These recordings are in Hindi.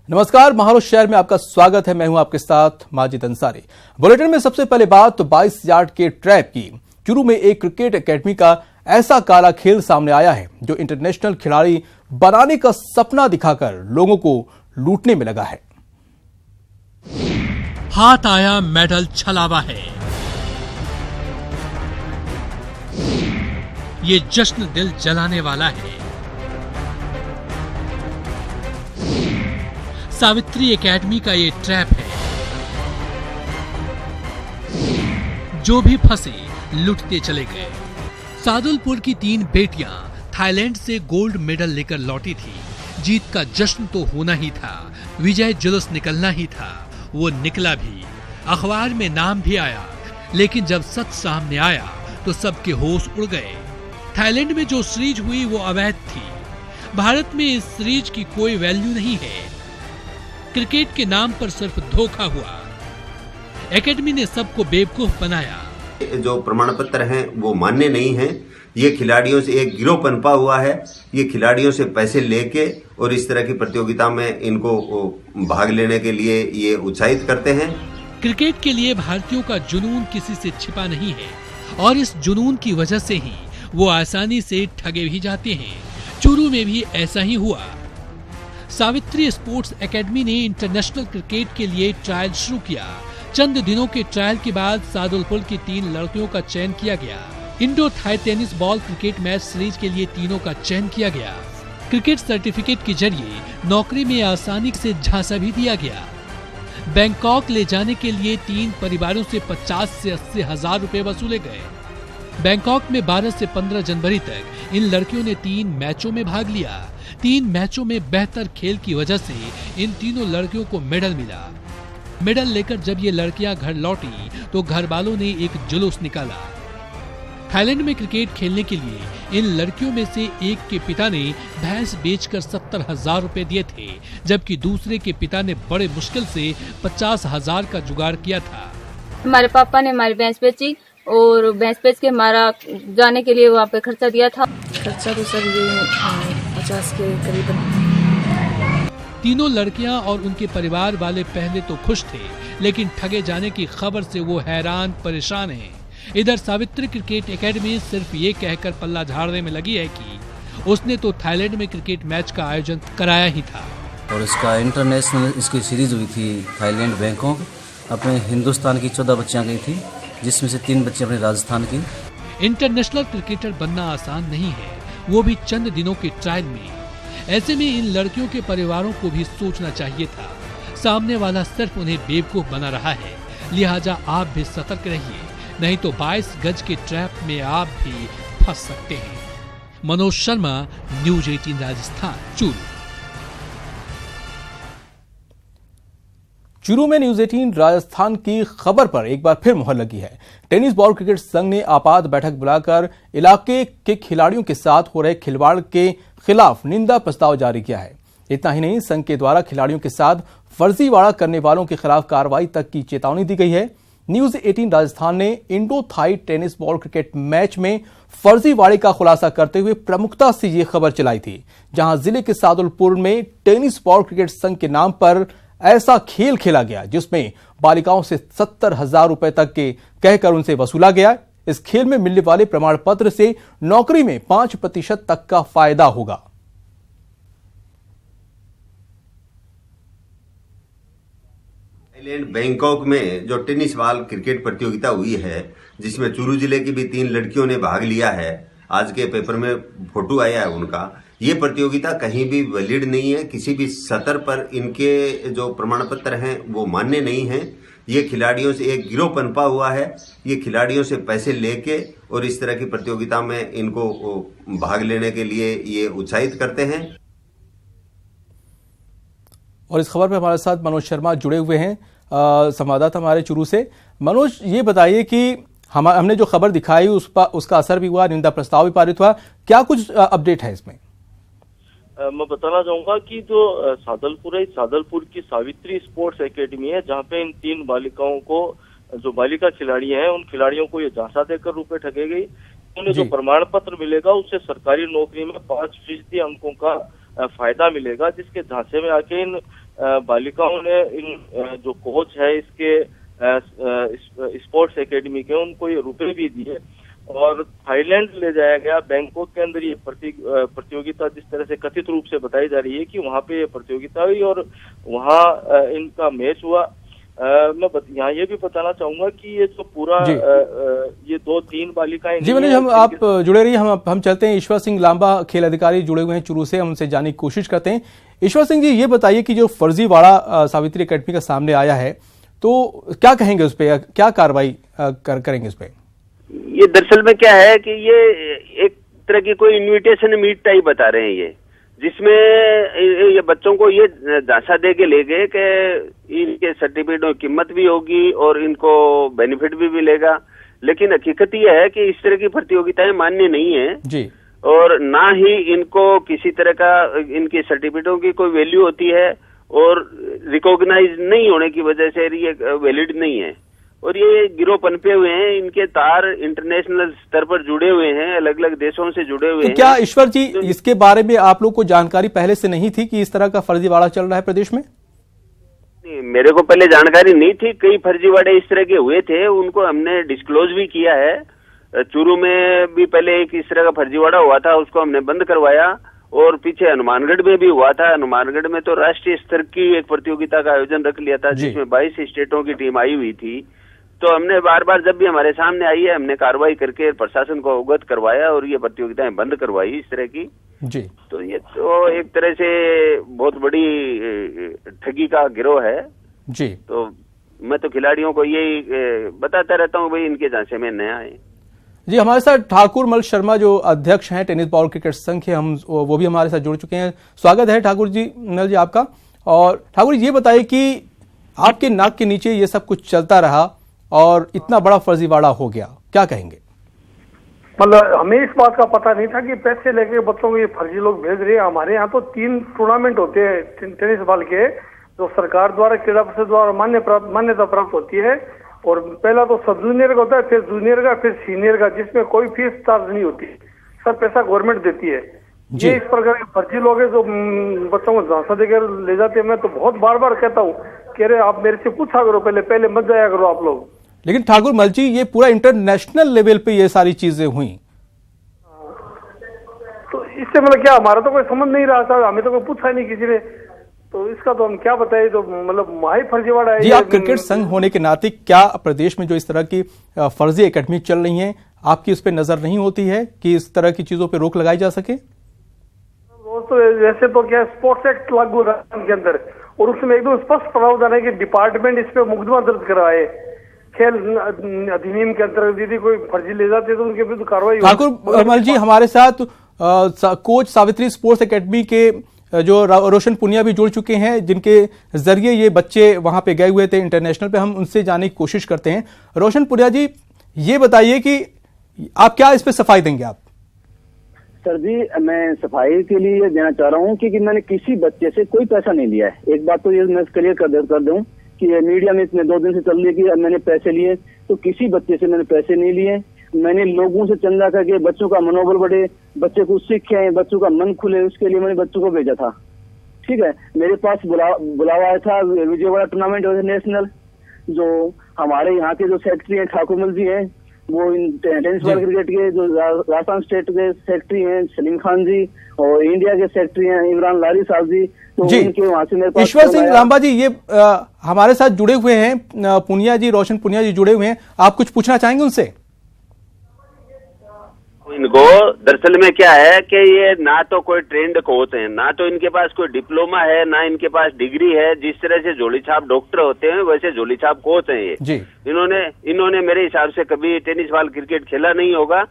नमस्कार, महाराष्ट्र शहर में आपका स्वागत है। मैं हूं आपके साथ माजिद अंसारी। बुलेटिन में सबसे पहले बात तो 22 यार्ड के ट्रैप की। चूरू में एक क्रिकेट एकेडमी का ऐसा काला खेल सामने आया है जो इंटरनेशनल खिलाड़ी बनाने का सपना दिखाकर लोगों को लूटने में लगा है। हाथ आया मेडल छलावा है। ये जश्न दिल जलाने वाला है। सावित्री एकेडमी का ये ट्रैप है। जो भी फंसे लुटते चले गए। सादुलपुर की 3 बेटियां थाईलैंड से गोल्ड मेडल लेकर लौटी थी। जीत का जश्न तो होना ही था, विजय जुलूस निकलना ही था। वो निकला भी, अखबार में नाम भी आया, लेकिन जब सच सामने आया तो सबके होश उड़ गए। थाईलैंड में जो सीरीज हुई वो अवैध थी। भारत में इस सीरीज की कोई वैल्यू नहीं है। क्रिकेट के नाम पर सिर्फ धोखा हुआ। एकेडमी ने सबको बेवकूफ बनाया। जो प्रमाण पत्र हैं वो मान्य नहीं हैं। ये खिलाड़ियों से एक गिरोह पनपा हुआ है। ये खिलाड़ियों से पैसे लेके और इस तरह की प्रतियोगिता में इनको भाग लेने के लिए ये उत्साहित करते हैं। क्रिकेट के लिए भारतीयों का जुनून किसी से छिपा नहीं है और इस जुनून की वजह से ही वो आसानी से ठगे भी जाते हैं। चूरू में भी ऐसा ही हुआ। सावित्री स्पोर्ट्स एकेडमी ने इंटरनेशनल क्रिकेट के लिए ट्रायल शुरू किया। चंद दिनों के ट्रायल के बाद सादुलपुर की 3 लड़कियों का चयन किया गया। Indo Thai tennis ball cricket match series के लिए तीनों का चयन किया गया। क्रिकेट सर्टिफिकेट के जरिए नौकरी में आसानी से झांसा भी दिया गया। बैंकॉक ले जाने के लिए 3 परिवारों से 50 से 80 हजार रुपए वसूले गए। बैंकॉक में 12 से 15 जनवरी तक इन लड़कियों ने 3 मैचों में भाग लिया। 3 मैचों में बेहतर खेल की वजह से इन तीनों लड़कियों को मेडल मिला। मेडल लेकर जब ये लड़कियां घर लौटी तो घर वालों ने एक जुलूस निकाला। थाईलैंड में क्रिकेट खेलने के लिए इन लड़कियों में से एक के पिता ने भैंस बेचकर 70 हजार रुपए दिए थे, जबकि दूसरे के पिता ने बड़े मुश्किल से 50 हजार का जुगाड़ किया था। हमारे पापा ने हमारी भैंस बेची और भैंस बेच के हमारा जाने के लिए वहाँ पे खर्चा दिया था। खर्चा तो सर ये 50 के करीबन। तीनों लड़कियां और उनके परिवार वाले पहले तो खुश थे, लेकिन ठगे जाने की खबर से वो हैरान परेशान हैं। इधर सावित्री क्रिकेट एकेडमी सिर्फ ये कहकर पल्ला झाड़ने में लगी है कि उसने तो थाईलैंड में क्रिकेट मैच का आयोजन कराया ही था। और इसका इंटरनेशनल इसकी सीरीज हुई थी थाईलैंड बैंकॉक। अपने हिंदुस्तान की 14 बच्चियां गई थी, जिसमें से 3 बच्चे अपने राजस्थान की। इंटरनेशनल क्रिकेटर बनना आसान नहीं है, वो भी चंद दिनों के ट्रायल में। ऐसे में इन लड़कियों के परिवारों को भी सोचना चाहिए था। सामने वाला सिर्फ उन्हें बेवकूफ बना रहा है, लिहाजा आप भी सतर्क रहिए, नहीं तो 22 गज के ट्रैप में आप भी फंस सकते हैं। मनोज शर्मा, न्यूज 18 राजस्थान, चूरू। चूरू में न्यूज 18 राजस्थान की खबर पर एक बार फिर मुहर लगी है। टेनिस बॉल क्रिकेट संघ ने आपात बैठक बुलाकर इलाके के खिलाड़ियों के साथ हो रहे खिलवाड़ के खिलाफ निंदा प्रस्ताव जारी किया है। इतना ही नहीं, संघ के द्वारा खिलाड़ियों के साथ फर्जीवाड़ा करने वालों के खिलाफ कार्रवाई तक की चेतावनी दी गई है। न्यूज 18 राजस्थान ने Indo Thai tennis ball cricket match में फर्जीवाड़े का खुलासा करते हुए प्रमुखता से यह खबर चलाई थी, जहां जिले के सादुलपुर में टेनिस बॉल क्रिकेट संघ के नाम पर ऐसा खेल खेला गया जिसमें बालिकाओं से 70 हजार रुपए तक के कहकर उनसे वसूला गया। इस खेल में मिलने वाले प्रमाण पत्र से नौकरी में 5% तक का फायदा होगा। थाईलैंड बैंकॉक में जो टेनिस बॉल क्रिकेट प्रतियोगिता हुई है, जिसमें चूरू जिले की भी 3 लड़कियों ने भाग लिया है। आज के पेपर में फोटो आया है उनका। ये प्रतियोगिता कहीं भी वैलिड नहीं है। किसी भी सतर पर इनके जो प्रमाण पत्र हैं वो मान्य नहीं हैं। ये खिलाड़ियों से एक गिरोह पनपा हुआ है। ये खिलाड़ियों से पैसे लेके और इस तरह की प्रतियोगिता में इनको भाग लेने के लिए ये उत्साहित करते हैं। और इस खबर पर हमारे साथ मनोज शर्मा जुड़े हुए हैं, संवाददाता हमारे चूरू से। मनोज, ये बताइए कि हमने जो खबर दिखाई उसका असर भी हुआ, निंदा प्रस्ताव भी पारित हुआ, क्या कुछ अपडेट है इसमें? मैं बताना चाहूंगा कि जो सादुलपुर है, सादुलपुर की सावित्री स्पोर्ट्स एकेडमी है, जहां पे इन 3 बालिकाओं को, जो बालिका खिलाड़ी हैं, उन खिलाड़ियों को ये झांसा देकर रुपए ठगे गई। उन्हें जो प्रमाण पत्र मिलेगा उससे सरकारी नौकरी में 5% अंकों का फायदा मिलेगा, जिसके झांसे में आके इन बालिकाओं ने इन जो कोच है इसके स्पोर्ट्स एकेडमी के, उनको ये रुपए भी दिए और थाईलैंड ले जाया गया। बैंकॉक के अंदर ये प्रतियोगिता जिस तरह से कथित रूप से बताई जा रही है कि वहां पे ये प्रतियोगिता हुई और वहां इनका मैच हुआ। मैं यहाँ ये भी बताना चाहूंगा कि ये जो पूरा ये 2-3 बालिकाएं जी मनोज, हम आप जुड़े रहिए, हम चलते हैं। ईश्वर सिंह लांबा खेल अधिकारी जुड़े हुए हैं चूरू से, हम उनसे जानने की कोशिश करते हैं। ईश्वर सिंह जी, ये बताइए कि जो फर्जीवाड़ा सावित्री अकेडमी का सामने आया है, तो क्या कहेंगे उस पर, क्या कार्रवाई करेंगे उस पर? ये दरअसल में क्या है कि ये एक तरह की कोई इनविटेशन मीट टाइप बता रहे हैं, ये जिसमें ये बच्चों को ये झांसा दे के ले गए कि इनके सर्टिफिकेटों की कीमत भी होगी और इनको बेनिफिट भी मिलेगा। लेकिन हकीकत ये है कि इस तरह की प्रतियोगिताएं मान्य नहीं है जी, और ना ही इनको किसी तरह का इनकी सर्टिफिकेटों की कोई वैल्यू होती है और रिकॉग्नाइज नहीं होने की वजह से ये वैलिड नहीं है। और ये गिरोह पनपे हुए हैं, इनके तार इंटरनेशनल स्तर पर जुड़े हुए हैं, अलग अलग देशों से जुड़े हुए हैं। क्या ईश्वर जी, इसके बारे में आप लोग को जानकारी पहले से नहीं थी कि इस तरह का फर्जीवाड़ा चल रहा है प्रदेश में? मेरे को पहले जानकारी नहीं थी। कई फर्जीवाड़े इस तरह के हुए थे, उनको हमने डिस्क्लोज भी किया है। चूरू में भी पहले एक इस तरह का फर्जीवाड़ा हुआ था, उसको हमने बंद करवाया। और पीछे हनुमानगढ़ में भी हुआ था। हनुमानगढ़ में तो राष्ट्रीय स्तर की एक प्रतियोगिता का आयोजन रख लिया था, जिसमें 22 स्टेटों की टीम आई हुई थी। तो हमने बार बार जब भी हमारे सामने आई है, हमने कार्रवाई करके प्रशासन को अवगत करवाया और ये प्रतियोगिताएं बंद करवाई इस तरह की जी। तो ये तो एक तरह से बहुत बड़ी ठगी का गिरोह है जी। तो मैं तो खिलाड़ियों को यही बताता रहता हूँ, भाई इनके झांसे में न आए जी। हमारे साथ ठाकुर मल शर्मा जो अध्यक्ष हैं टेनिस बॉल क्रिकेट संघ के, हम वो भी हमारे साथ जुड़ चुके हैं। स्वागत है ठाकुर जी, मल जी आपका। और ठाकुर जी, ये बताइए कि आपके नाक के नीचे ये सब कुछ चलता रहा और इतना बड़ा फर्जीवाड़ा हो गया, क्या कहेंगे? मतलब हमें इस बात का पता नहीं था कि पैसे लेके बच्चों को ये फर्जी लोग भेज रहे हैं। हमारे यहाँ तो 3 टूर्नामेंट होते हैं टेनिस बॉल के, जो सरकार द्वारा, क्रीड़ा परिषद द्वारा मान्यता प्राप्त होती है। और पहला तो सब जूनियर का होता है, फिर जूनियर का, फिर सीनियर का, जिसमें कोई फीस चार्ज नहीं होती, सब पैसा गवर्नमेंट देती है। ये इस प्रकार के फर्जी लोग हैं जो बच्चों को झांसा देकर ले जाते हैं। मैं तो बहुत बार बार कहता हूँ, कह रहे आप मेरे से पूछा करो, पहले मत जाया करो आप लोग। लेकिन ठाकुर मल जी, ये पूरा इंटरनेशनल लेवल पे ये सारी चीजें हुई, तो इससे मतलब क्या, हमारा तो कोई समझ नहीं रहा था, हमें तो कोई पूछा नहीं किसी ने, तो इसका तो हम क्या बताएं। तो मतलब माही फर्जीवाड़ा है जी। आप क्रिकेट संघ होने के नाते क्या प्रदेश में जो इस तरह की फर्जी एकेडमी चल रही हैं, आपकी उस पर नजर नहीं होती है कि इस तरह की चीजों पे रोक लगाई जा सके? तो वैसे तो क्या स्पोर्ट्स एक्ट लागू राजस्थान के अंदर, और उसमें एकदम स्पष्ट प्रावधान है कि डिपार्टमेंट इस पे मुकदमा दर्ज कराए। खेल अधिनियम के अंतर्गत यदि कोई फर्जी ले जाते तो उनके विरुद्ध कार्रवाई। ठाकुर मल जी, हमारे साथ कोच सावित्री स्पोर्ट्स एकेडमी के जो रोशन पुनिया भी जुड़ चुके हैं, जिनके जरिए ये बच्चे वहां पे गए हुए थे इंटरनेशनल पे। हम उनसे जानने की कोशिश करते हैं। रोशन पुनिया जी, ये बताइए कि आप क्या इस पे सफाई देंगे आप? सर जी, मैं सफाई के लिए ये देना चाह रहा हूँ कि मैंने किसी बच्चे से कोई पैसा नहीं लिया है। एक बात तो ये मैं क्लियर कर दूं कि मीडिया में इतने 2 दिन से चल रही है कि मैंने पैसे लिए, तो किसी बच्चे से मैंने पैसे नहीं लिए। मैंने लोगों से चंदा करके बच्चों का मनोबल बढ़े, बच्चे को सीखें, बच्चों का मन खुले, उसके लिए मैंने बच्चों को भेजा था। ठीक है, मेरे पास बुलावा आया था विजयवाड़ा टूर्नामेंट नेशनल, जो हमारे यहाँ के जो सेक्रेटरी हैं ठाकुर जी हैं, वो टेनिस बॉल क्रिकेट के जो राजस्थान स्टेट के सेक्रेटरी हैं सलीम खान जी, और इंडिया के सेक्रेटरी हैं इमरान लारी साहब जी। तो उनके वहां से मेरे पास ईश्वर सिंह लांबा जी, ये हमारे साथ जुड़े हुए हैं, पुनिया जी, रोशन पुनिया जी जुड़े हुए हैं, आप कुछ पूछना चाहेंगे उनसे? इनको दरअसल में क्या है कि ये ना तो कोई ट्रेंड कोच है, ना तो इनके पास कोई डिप्लोमा है, ना इनके पास डिग्री है। जिस तरह से झोली छाप डॉक्टर होते हैं, वैसे झोली छाप कोच हैं ये जी। इन्होंने मेरे हिसाब से कभी टेनिस बॉल क्रिकेट खेला नहीं होगा,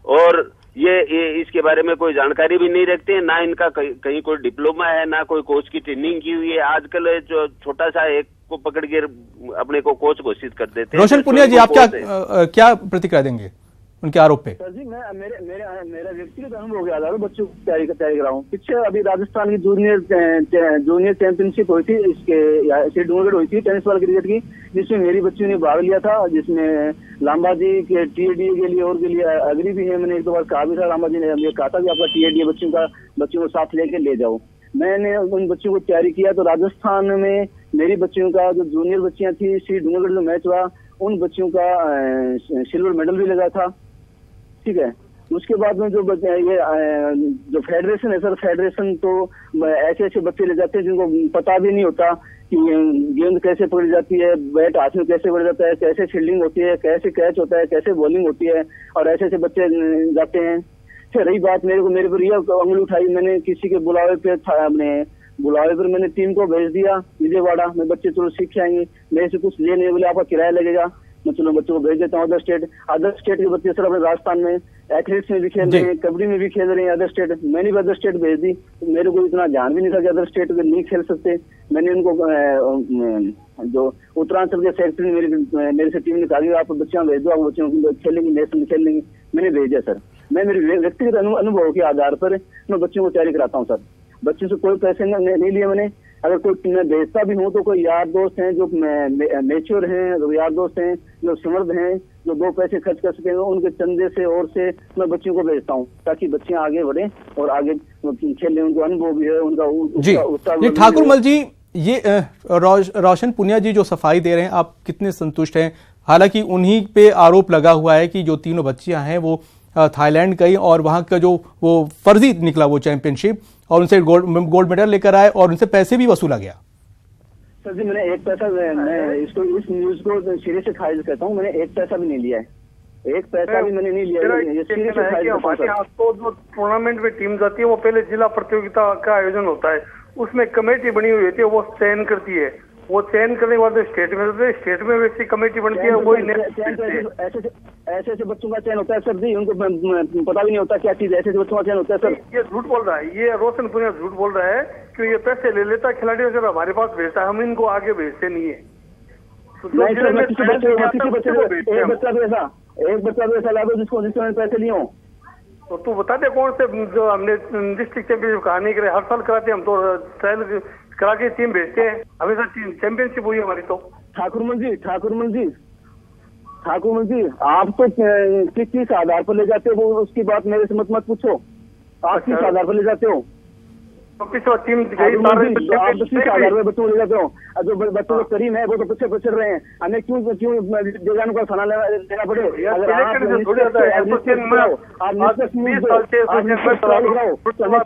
और ये इसके बारे में कोई जानकारी भी नहीं रखते हैं। ना इनका कहीं कोई डिप्लोमा है, ना कोई कोच की ट्रेनिंग की हुई है। आजकल जो छोटा सा एक को पकड़ के अपने को कोच घोषित कर देते हैं। रोशन पुनिया जी, आप क्या प्रतिक्रिया देंगे उनके आरोप पे? सर जी, मेरा व्यक्तिगत अनुभव के आधार पर बच्चों को तैयारी कर रहा हूँ। पीछे अभी राजस्थान की जूनियर चैंपियनशिप हुई थी, इसके डूंगरगढ़ हुई थी टेनिस बॉल क्रिकेट की, जिसमें मेरी बच्चियों ने भाग लिया था, जिसमें लांबा जी के TADA के लिए और के लिए अग्री भी है। मैंने 1-2 बार कहा भी था, लांबा जी ने कहा था कि आपका TADA बच्चों को साथ लेके ले जाओ। मैंने उन बच्चों को तैयारी किया। तो राजस्थान में मेरी बच्चियों का जो जूनियर बच्चियां थी, श्री डूंगरगढ़ जो मैच हुआ, उन बच्चियों का सिल्वर मेडल भी लगा था। ठीक है, उसके बाद में जो ये जो फेडरेशन है सर, फेडरेशन तो ऐसे ऐसे बच्चे ले जाते हैं जिनको पता भी नहीं होता कि गेंद कैसे पकड़ी जाती है, बैट हाथ में कैसे पकड़ा जाता है, कैसे फील्डिंग होती है, कैसे कैच होता है, कैसे बॉलिंग होती है, और ऐसे ऐसे बच्चे जाते हैं। फिर रही बात मेरे पर यह उंगली उठाई, मैंने किसी के बुलावे पर मैंने टीम को भेज दिया विजयवाड़ा में, बच्चे चलो सीख के आएंगे, मेरे से कुछ ले नहीं, बोले आपका किराया लगेगा, मैं चलो बच्चों को भेज देता हूँ अदर स्टेट के बच्चे सर अपने राजस्थान में एथलेटिक्स में भी खेल रहे हैं, कबड्डी में भी खेल रहे हैं अदर स्टेट। मैंने भी अदर स्टेट भेज दी, तो मेरे को इतना ध्यान भी नहीं था कि अदर स्टेट में नहीं खेल सकते। मैंने उनको जो उत्तरांचल के सेक्रेटरी मेरे से टीम ने कहा आप बच्चियां भेज दो, आप बच्चों को खेलेंगे, नेशनल खेलेंगे, मैंने भेजा सर। मैं मेरे व्यक्तिगत अनुभव के आधार पर मैं बच्चों को तैयारी कराता हूँ सर। बच्चों से कोई पैसे नहीं लिए मैंने। अगर कोई मैं भेजता भी हूँ तो कोई यार दोस्त हैं जो मैच्योर हैं, यार दोस्त हैं जो समर्थ हैं, जो 2 पैसे खर्च कर सकेंगे, उनके चंदे से और से मैं बच्चियों को भेजता हूँ ताकि बच्चियां आगे बढ़े और आगे खेलने, उनको अनुभव भी है, उनका जी ठाकुर मल जी, ये रोशन पुनिया जी जो सफाई दे रहे हैं, आप कितने संतुष्ट हैं? हालांकि उन्हीं पे आरोप लगा हुआ है कि जो तीनों बच्चियां हैं वो थाईलैंड गई और वहां का जो वो फर्जी निकला वो चैंपियनशिप, और उनसे गोल्ड मेडल लेकर आए और उनसे पैसे भी वसूला गया। सर जी, मैंने एक पैसा, मैं इसको इस न्यूज को सिरे से खारिज करता हूँ, मैंने एक पैसा भी नहीं लिया है, एक पैसा भी मैंने नहीं लिया है। हमारे यहाँ तो जो टूर्नामेंट में टीम जाती है वो पहले जिला प्रतियोगिता का आयोजन होता है, उसमें कमेटी बनी हुई होती है, वो चयन करती है, वो चयन करने के बाद स्टेट में वैसी कमेटी बनती है, वही ऐसे ऐसे बच्चों का चयन होता है सर जी, उनको पता भी नहीं होता क्या चीज, ऐसे बच्चों का चयन होता है सर। ये झूठ बोल रहा है, ये रोशन पुनिया झूठ बोल रहा है कि ये पैसे ले लेता खिलाड़ियों से, हमारे पास भेजता है, हम इनको आगे भेजते नहीं है। एक बच्चा भी ऐसा ला दो जिसको पैसे लिए हो, तो तू बता दे कौन से जो हमने डिस्ट्रिक्ट चैंपियनशिप कराने के लिए हर साल कराते हैं, हम तो ट्रायल करा के टीम भेजते हैं, हमेशा चैंपियनशिप हुई है हमारी। तो ठाकुर मन जी आप तो किस आधार पर ले जाते हो, उसकी बात मेरे से मत पूछो, आप किस आधार पर ले जाते हो? तो पिछला टीम आप किस आधार पर बच्चों को ले जाते हो? जो बच्चों के करीम है वो तो पीछे पछड़ रहे हैं, हमें क्यों देगानों का खाना लेना पड़े? अगर आप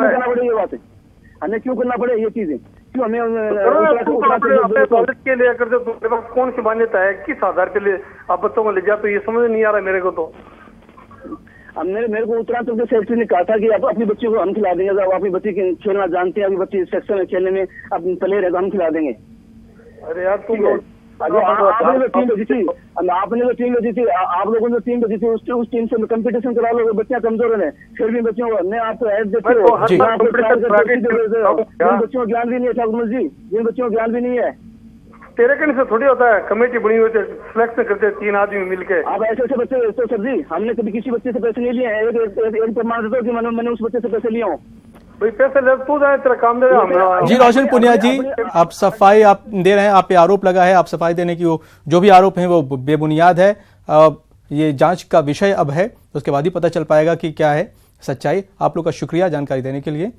करना पड़े ये बात, हमें क्यों करना पड़े ये चीजें, क्यों हमें के लिए अगर कौन सी मान्यता है, किस आधार पे ले आप बच्चों को ले जाते हो, ये समझ नहीं आ रहा मेरे को। तो अब मेरे को उत्तरांचल के सेक्रेटरी ने कहा था कि आप अपनी बच्ची को हम खिला देंगे, जब अपनी बच्ची खेलना जानते हैं, अभी बच्ची सेक्शन में खेलने में अब प्लेयर है तो हम खिला देंगे। अरे यार तुम आपने जो टीम भेजी थी, आप लोगों ने टीम भेजी थी, उस टीम से कंपटीशन करा लो, बच्चियां कमजोर है, फिर भी बच्चों को हमने आपको ऐड देते हो, बच्चों को ज्ञान भी नहीं है ठाकुर जी, जिन बच्चों को ज्ञान भी नहीं है। तेरे कहने से थोड़ी होता है, कमेटी बनी हुई है, सिलेक्शन करते हैं 3 आदमी मिलकर। अब ऐसे ऐसे बच्चे तो सर जी, हमने कभी किसी बच्चे से पैसे नहीं लिए हैं, एक प्रमाण देता हूँ कि मैंने उस बच्चे से पैसे लिए हूँ। पैसे ले तू जाए, तेरा काम दे। जी रोशन पुनिया जी, आप सफाई आप दे रहे हैं, आप पे आरोप लगा है, आप सफाई देने की वो जो भी आरोप है वो बेबुनियाद है, ये जांच का विषय अब है, उसके बाद ही पता चल पाएगा कि क्या है सच्चाई। आप लोग का शुक्रिया जानकारी देने के लिए।